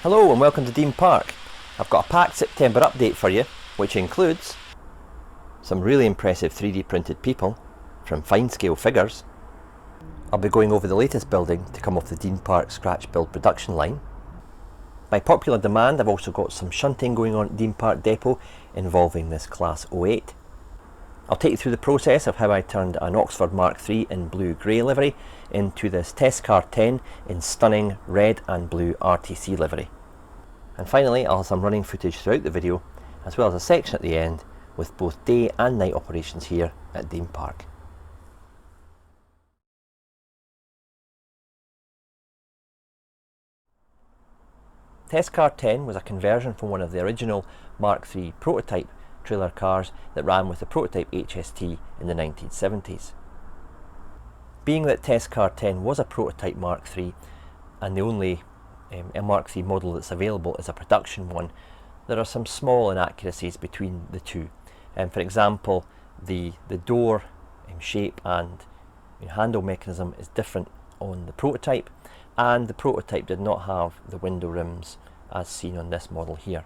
Hello and welcome to Dean Park. I've got a packed September update for you, which includes some really impressive 3D printed people from fine scale figures. I'll be going over the latest building to come off the Dean Park scratch build production line. By popular demand, I've also got some shunting going on at Dean Park Depot involving this Class 08. I'll take you through the process of how I turned an Oxford Mark III in blue-grey livery into this test car 10 in stunning red and blue RTC livery. And finally, I'll have some running footage throughout the video, as well as a section at the end with both day and night operations here at Dean Park. Test car 10 was a conversion from one of the original Mark III prototype trailer cars that ran with the prototype HST in the 1970s. Being that Test car 10 was a prototype Mark III and the only Mark III model that's available is a production one, there are some small inaccuracies between the two. For example, the door shape and handle mechanism is different on the prototype, and the prototype did not have the window rims as seen on this model here.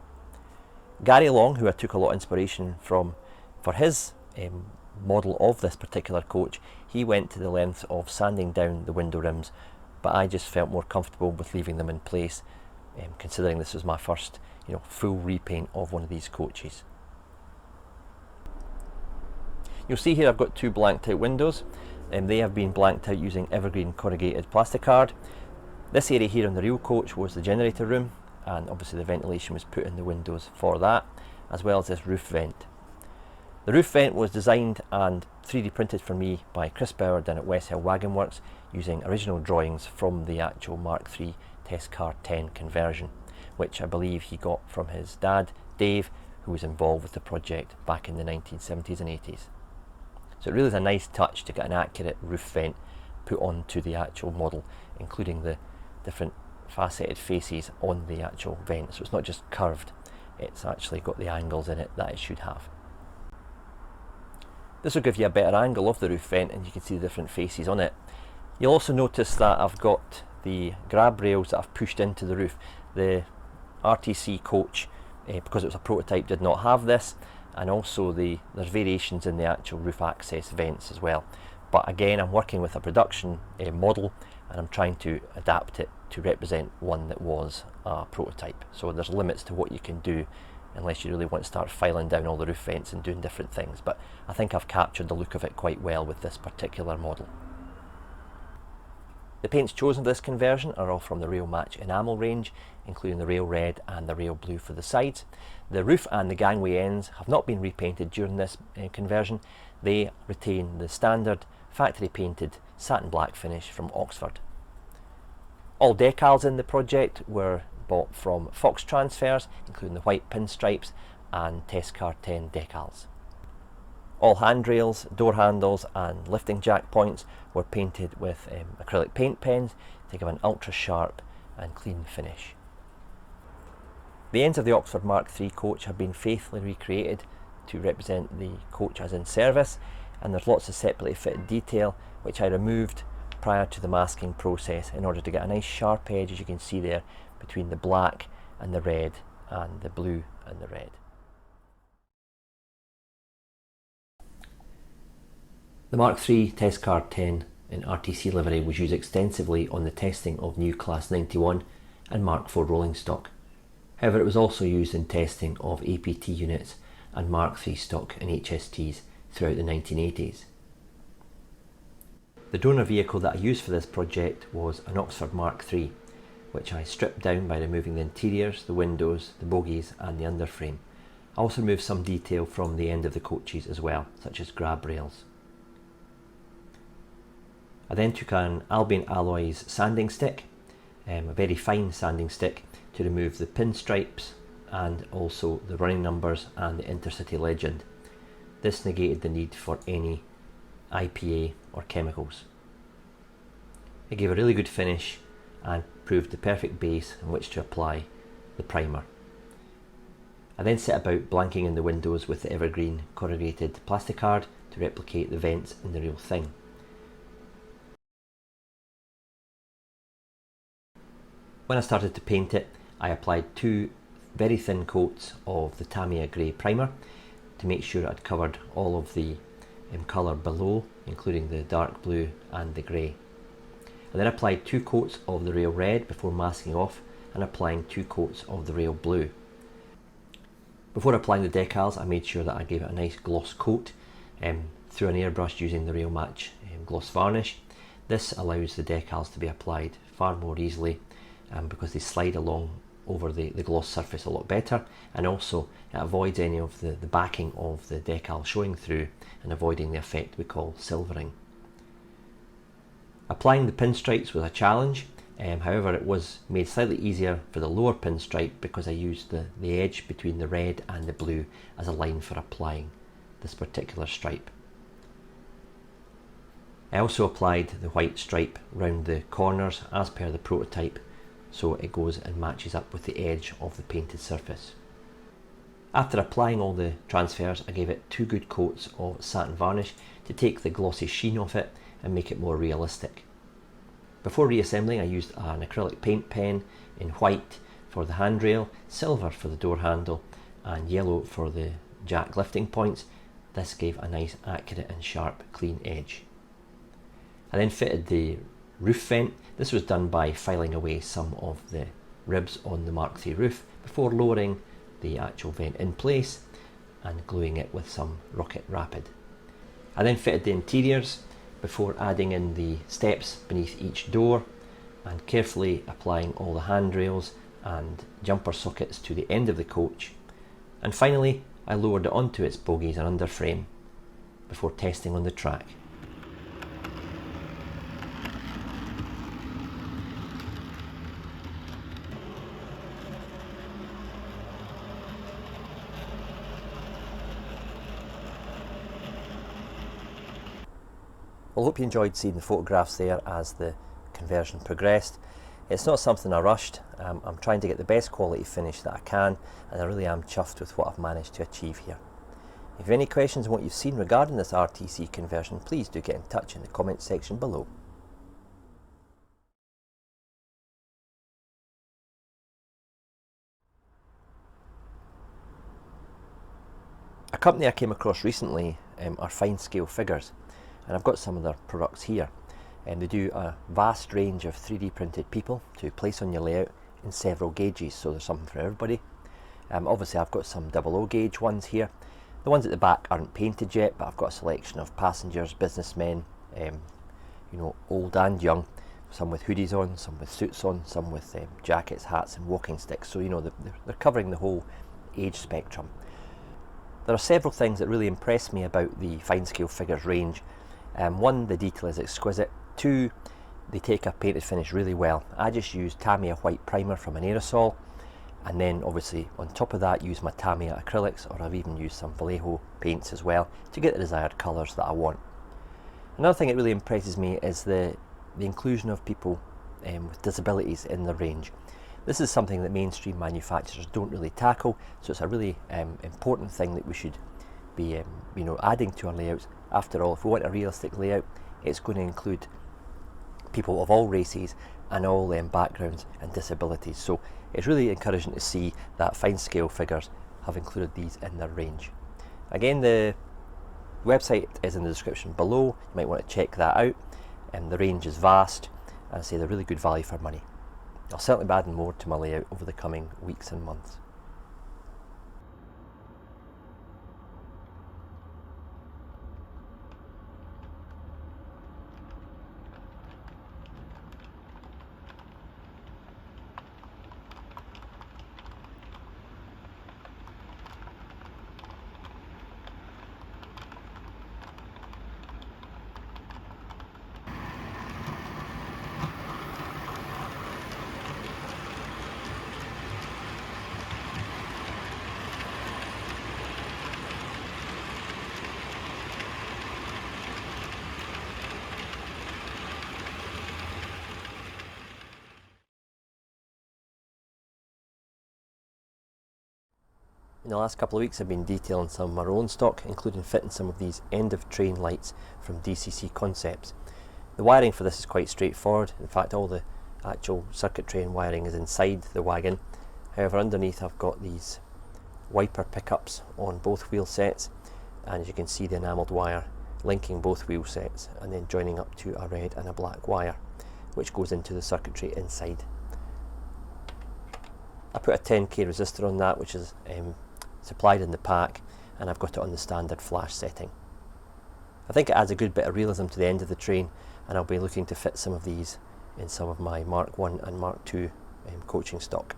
Gary Long, who I took a lot of inspiration from for his model of this particular coach, he went to the length of sanding down the window rims, but I just felt more comfortable with leaving them in place, considering this was my first full repaint of one of these coaches. You'll see here I've got two blanked out windows, and they have been blanked out using evergreen corrugated plasticard. This area here on the real coach was the generator room, and obviously the ventilation was put in the windows for that, as well as this roof vent. The roof vent was designed and 3D printed for me by Chris Bauer down at West Hill Wagon Works using original drawings from the actual Mark III Test Car 10 conversion, which I believe he got from his dad, Dave, who was involved with the project back in the 1970s and 80s. So it really is a nice touch to get an accurate roof vent put onto the actual model, including the different faceted faces on the actual vent, so it's not just curved, it's actually got the angles in it that it should have. This will give you a better angle of the roof vent and you can see the different faces on it. You'll also notice that I've got the grab rails that I've pushed into the roof. The RTC coach, because it was a prototype, did not have this, and also there's variations in the actual roof access vents as well. But again, I'm working with a production model and I'm trying to adapt it to represent one that was a prototype. So there's limits to what you can do unless you really want to start filing down all the roof vents and doing different things. But I think I've captured the look of it quite well with this particular model. The paints chosen for this conversion are all from the Rail Match enamel range, including the Rail Red and the Rail Blue for the sides. The roof and the gangway ends have not been repainted during this conversion. They retain the standard factory painted satin black finish from Oxford. All decals in the project were bought from Fox Transfers, including the white pinstripes and Test Car 10 decals. All handrails, door handles and lifting jack points were painted with acrylic paint pens to give an ultra sharp and clean finish. The ends of the Oxford Mark III coach have been faithfully recreated to represent the coach as in service, and there's lots of separately fitted detail which I removed prior to the masking process in order to get a nice sharp edge, as you can see there, between the black and the red and the blue and the red. The Mark III Test Car 10 in RTC livery was used extensively on the testing of new Class 91 and Mark IV rolling stock. However, it was also used in testing of APT units and Mark III stock and HSTs throughout the 1980s. The donor vehicle that I used for this project was an Oxford Mark III, which I stripped down by removing the interiors, the windows, the bogies and the underframe. I also removed some detail from the end of the coaches as well, such as grab rails. I then took an Albion Alloys sanding stick, a very fine sanding stick, to remove the pinstripes and also the running numbers and the intercity legend. This negated the need for any IPA or chemicals. It gave a really good finish and proved the perfect base in which to apply the primer. I then set about blanking in the windows with the evergreen corrugated plasticard to replicate the vents in the real thing. When I started to paint it, I applied 2 very thin coats of the Tamiya Grey primer to make sure I'd covered all of the colour below, including the dark blue and the grey. I then applied 2 coats of the rail red before masking off and applying 2 coats of the rail blue. Before applying the decals, I made sure that I gave it a nice gloss coat through an airbrush using the Rail Match gloss varnish. This allows the decals to be applied far more easily because they slide along over the gloss surface a lot better, and also it avoids any of the backing of the decal showing through and avoiding the effect we call silvering. Applying the pinstripes was a challenge, however it was made slightly easier for the lower pinstripe because I used the edge between the red and the blue as a line for applying this particular stripe. I also applied the white stripe round the corners as per the prototype, so it goes and matches up with the edge of the painted surface. After applying all the transfers, I gave it 2 good coats of satin varnish to take the glossy sheen off it and make it more realistic. Before reassembling, I used an acrylic paint pen in white for the handrail, silver for the door handle and yellow for the jack lifting points. This gave a nice accurate and sharp clean edge. I then fitted the roof vent. This was done by filing away some of the ribs on the Mark III roof before lowering the actual vent in place and gluing it with some Rocket Rapid. I then fitted the interiors before adding in the steps beneath each door and carefully applying all the handrails and jumper sockets to the end of the coach. And finally, I lowered it onto its bogies and underframe before testing on the track. Well, I hope you enjoyed seeing the photographs there as the conversion progressed. It's not something I rushed. I'm trying to get the best quality finish that I can, and I really am chuffed with what I've managed to achieve here. If you have any questions on what you've seen regarding this RTC conversion, please do get in touch in the comments section below. A company I came across recently are Fine Scale Figures, and I've got some of their products here. And they do a vast range of 3D printed people to place on your layout in several gauges, so there's something for everybody. Obviously I've got some 00 gauge ones here. The ones at the back aren't painted yet, but I've got a selection of passengers, businessmen, you know, old and young, some with hoodies on, some with suits on, some with jackets, hats and walking sticks, so you know they're covering the whole age spectrum. There are several things that really impress me about the Fine Scale Figures range. One, the detail is exquisite. 2, they take a painted finish really well. I just used Tamiya white primer from an aerosol, and then obviously on top of that use my Tamiya acrylics, or I've even used some Vallejo paints as well to get the desired colours that I want. Another thing that really impresses me is the inclusion of people with disabilities in the range. This is something that mainstream manufacturers don't really tackle, so it's a really important thing that we should be you know, adding to our layouts. After all, if we want a realistic layout, it's going to include people of all races and all backgrounds and disabilities. So it's really encouraging to see that Fine Scale Figures have included these in their range. Again, the website is in the description below. You might want to check that out. The range is vast, and I say they're really good value for money. I'll certainly be adding more to my layout over the coming weeks and months. In the last couple of weeks I've been detailing some of my own stock, including fitting some of these end of train lights from DCC Concepts. The wiring for this is quite straightforward. In fact, all the actual circuitry and wiring is inside the wagon, However, underneath I've got these wiper pickups on both wheel sets, and as you can see, the enamelled wire linking both wheel sets and then joining up to a red and a black wire which goes into the circuitry inside. I put a 10k resistor on that, which is supplied in the pack, and I've got it on the standard flash setting. I think it adds a good bit of realism to the end of the train, and I'll be looking to fit some of these in some of my Mark 1 and Mark 2 coaching stock.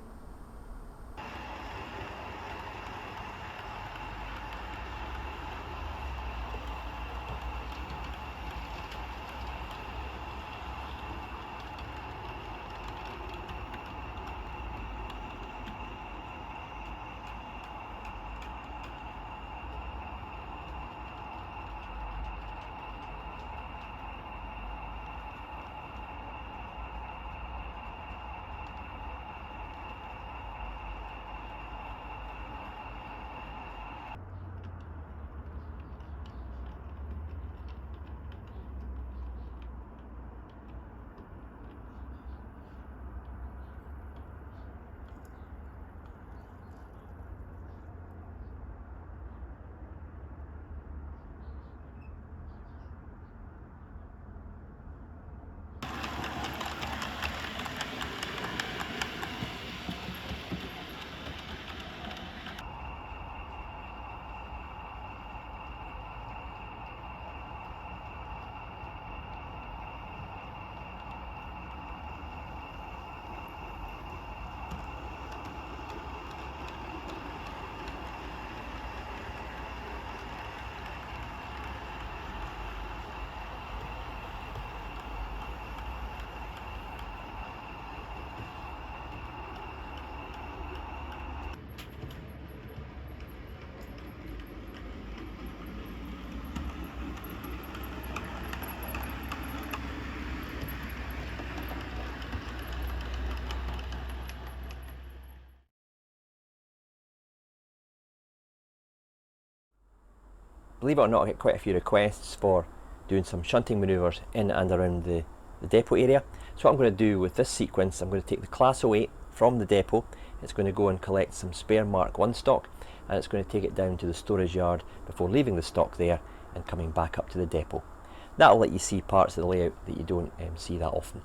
Believe it or not, I get quite a few requests for doing some shunting manoeuvres in and around the depot area. So what I'm going to do with this sequence, I'm going to take the Class 08 from the depot. It's going to go and collect some spare Mark 1 stock, and it's going to take it down to the storage yard before leaving the stock there and coming back up to the depot. That'll let you see parts of the layout that you don't see that often.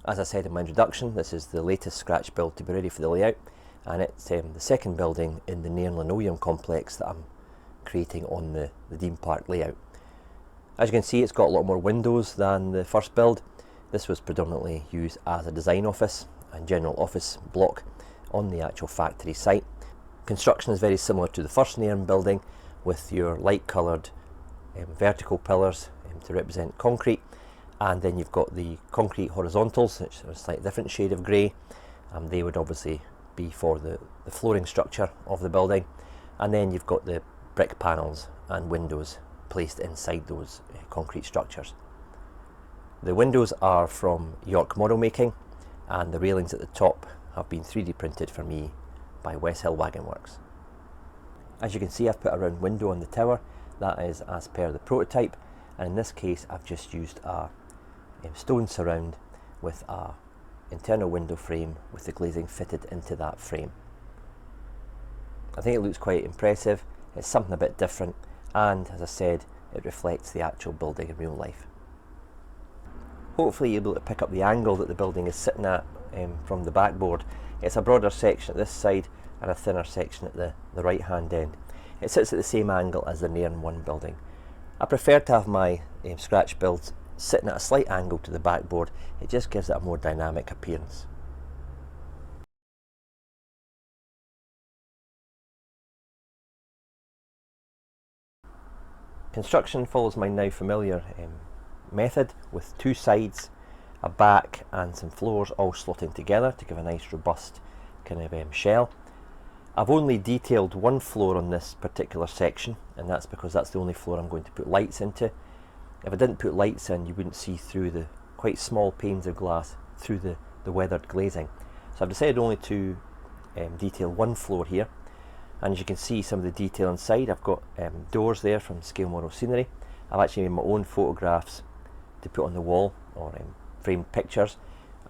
As I said in my introduction, this is the latest scratch build to be ready for the layout, and it's the second building in the Nairn linoleum complex that I'm creating on the Dean Park layout. As you can see, it's got a lot more windows than the first build. This was predominantly used as a design office and general office block on the actual factory site. Construction is very similar to the first Nairn building, with your light coloured vertical pillars to represent concrete, and then you've got the concrete horizontals, which are a slightly different shade of grey. They would obviously be for the flooring structure of the building, and then you've got the brick panels and windows placed inside those concrete structures. The windows are from York model making, and the railings at the top have been 3D printed for me by West Hill Wagon Works. As you can see, I've put a round window on the tower. That is as per the prototype, and in this case I've just used a stone surround with a internal window frame with the glazing fitted into that frame. I think it looks quite impressive. It's something a bit different, and as I said, it reflects the actual building in real life. Hopefully you'll be able to pick up the angle that the building is sitting at from the backboard. It's a broader section at this side and a thinner section at the right hand end. It sits at the same angle as the Nairn 1 building. I prefer to have my scratch builds sitting at a slight angle to the backboard. It just gives it a more dynamic appearance. Construction follows my now familiar method, with two sides, a back and some floors all slotting together to give a nice robust kind of shell. I've only detailed one floor on this particular section, and that's because that's the only floor I'm going to put lights into. If I didn't put lights in, you wouldn't see through the quite small panes of glass through the weathered glazing. So I've decided only to detail one floor here, and as you can see some of the detail inside, I've got doors there from Scale Model Scenery. I've actually made my own photographs to put on the wall, or framed pictures,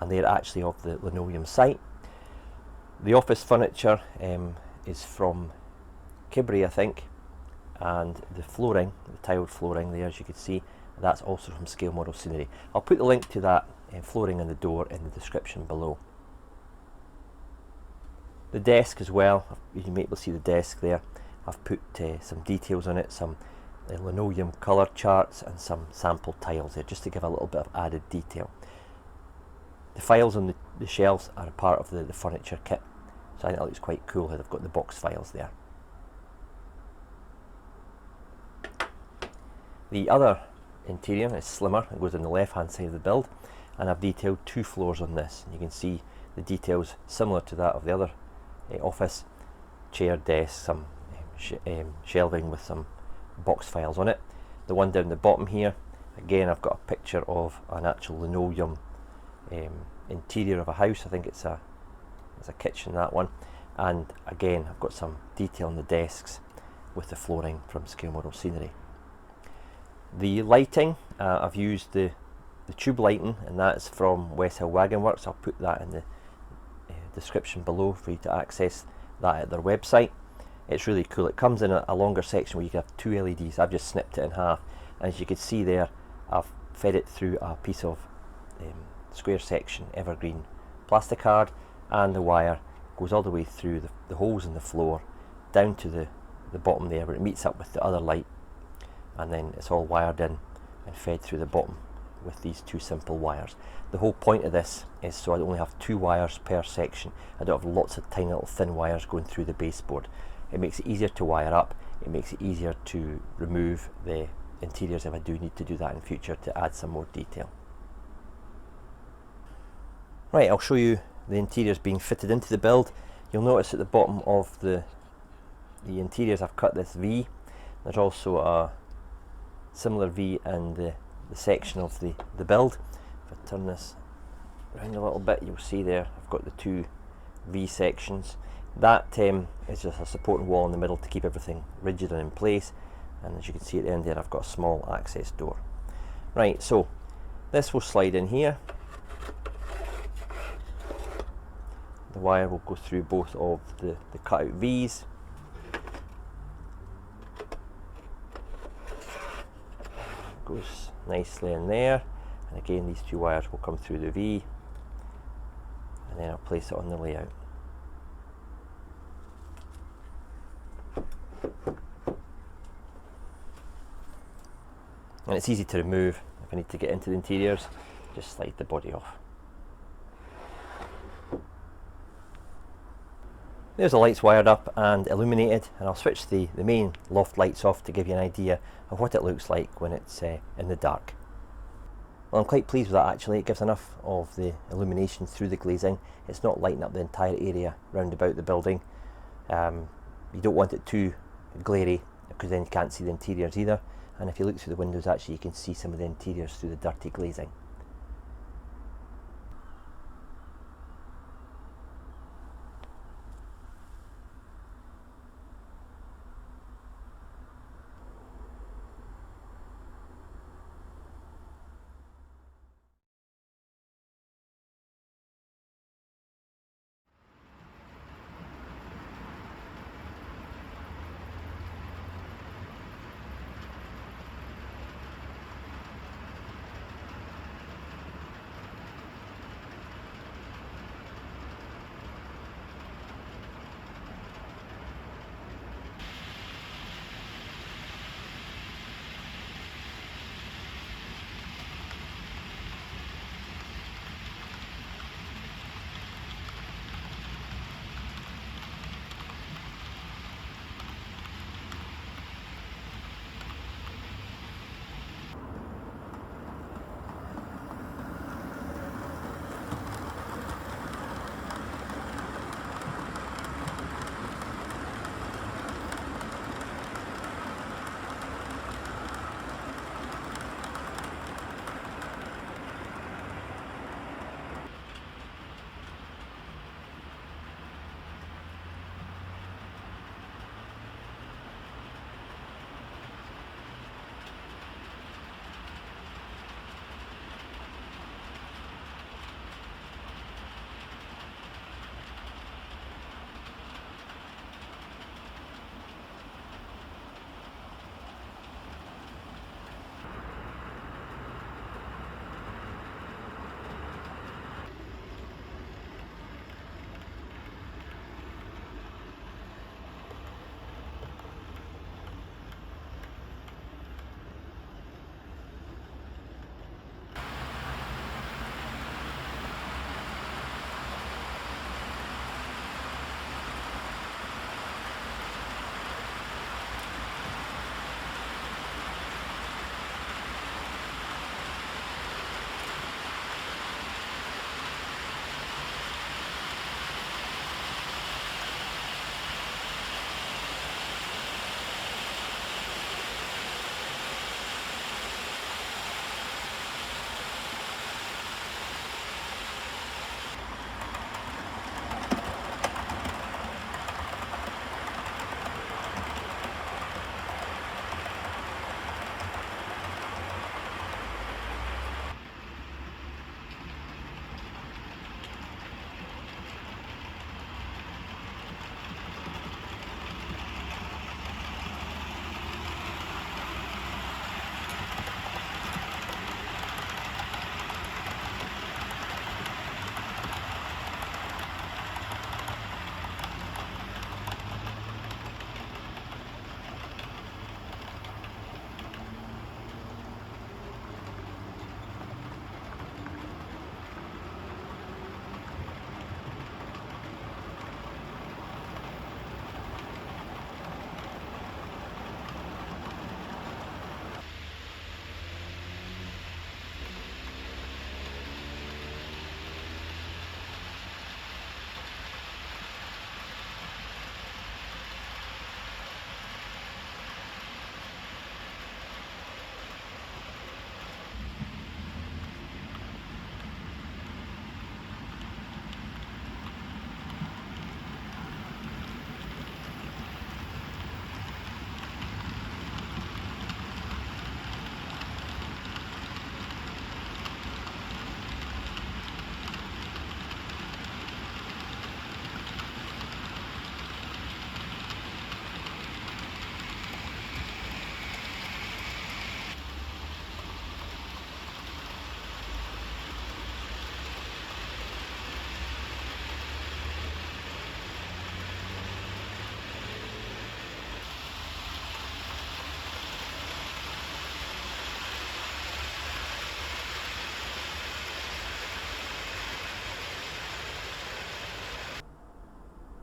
and they're actually of the linoleum site. The office furniture is from Kibri, I think, and the flooring, the tiled flooring there, as you can see, that's also from Scale Model Scenery. I'll put the link to that flooring and the door in the description below. The desk as well, you may be able to see the desk there. I've put some details on it, some linoleum colour charts and some sample tiles there, just to give a little bit of added detail. The files on the shelves are a part of the furniture kit, so I think that looks quite cool how they've got the box files there. The other interior is slimmer. It goes on the left hand side of the build, and I've detailed two floors on this. And you can see the details similar to that of the other office: chair, desk, some shelving with some box files on it. The one down the bottom here, again, I've got a picture of an actual linoleum interior of a house. I think it's a kitchen, that one, and again I've got some detail on the desks with the flooring from Scale Model Scenery. The lighting, I've used the tube lighting, and that's from West Hill Wagon Works. I'll put that in the description below for you to access that at their website. It's really cool. It comes in a longer section where you can have two LEDs. I've just snipped it in half, and as you can see there, I've fed it through a piece of square section evergreen plastic card, and the wire goes all the way through the holes in the floor down to the bottom there, where it meets up with the other light, and then it's all wired in and fed through the bottom with these two simple wires. The whole point of this is so I only have two wires per section. I don't have lots of tiny little thin wires going through the baseboard. It makes it easier to wire up. It makes it easier to remove the interiors if I do need to do that in future to add some more detail. Right, I'll show you the interiors being fitted into the build. You'll notice at the bottom of the interiors I've cut this V. There's also a similar V in the section of the build. If I turn this around a little bit, you'll see there I've got the two V sections. That is just a supporting wall in the middle to keep everything rigid and in place, and as you can see at the end there, I've got a small access door. Right, so this will slide in here. The wire will go through both of the cutout V's. Goes nicely in there, and again these two wires will come through the V and then I'll place it on the layout. And it's easy to remove. If I need to get into the interiors, just slide the body off. There's the lights wired up and illuminated, and I'll switch the main loft lights off to give you an idea of what it looks like when it's in the dark. Well, I'm quite pleased with that actually. It gives enough of the illumination through the glazing. It's not lighting up the entire area round about the building. You don't want it too glary, because then you can't see the interiors either. And if you look through the windows, actually you can see some of the interiors through the dirty glazing.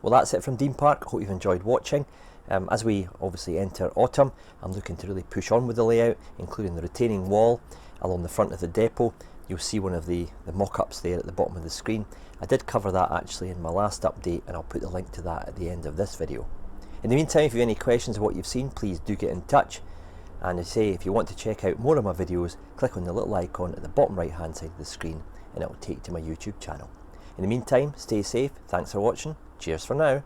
Well, that's it from Dean Park. Hope you've enjoyed watching. As we obviously enter autumn, I'm looking to really push on with the layout, including the retaining wall along the front of the depot. You'll see one of the mock-ups there at the bottom of the screen. I did cover that actually in my last update, and I'll put the link to that at the end of this video. In the meantime, if you have any questions of what you've seen, please do get in touch. And I say, if you want to check out more of my videos, click on the little icon at the bottom right hand side of the screen and it will take you to my YouTube channel. In the meantime, stay safe, thanks for watching, cheers for now.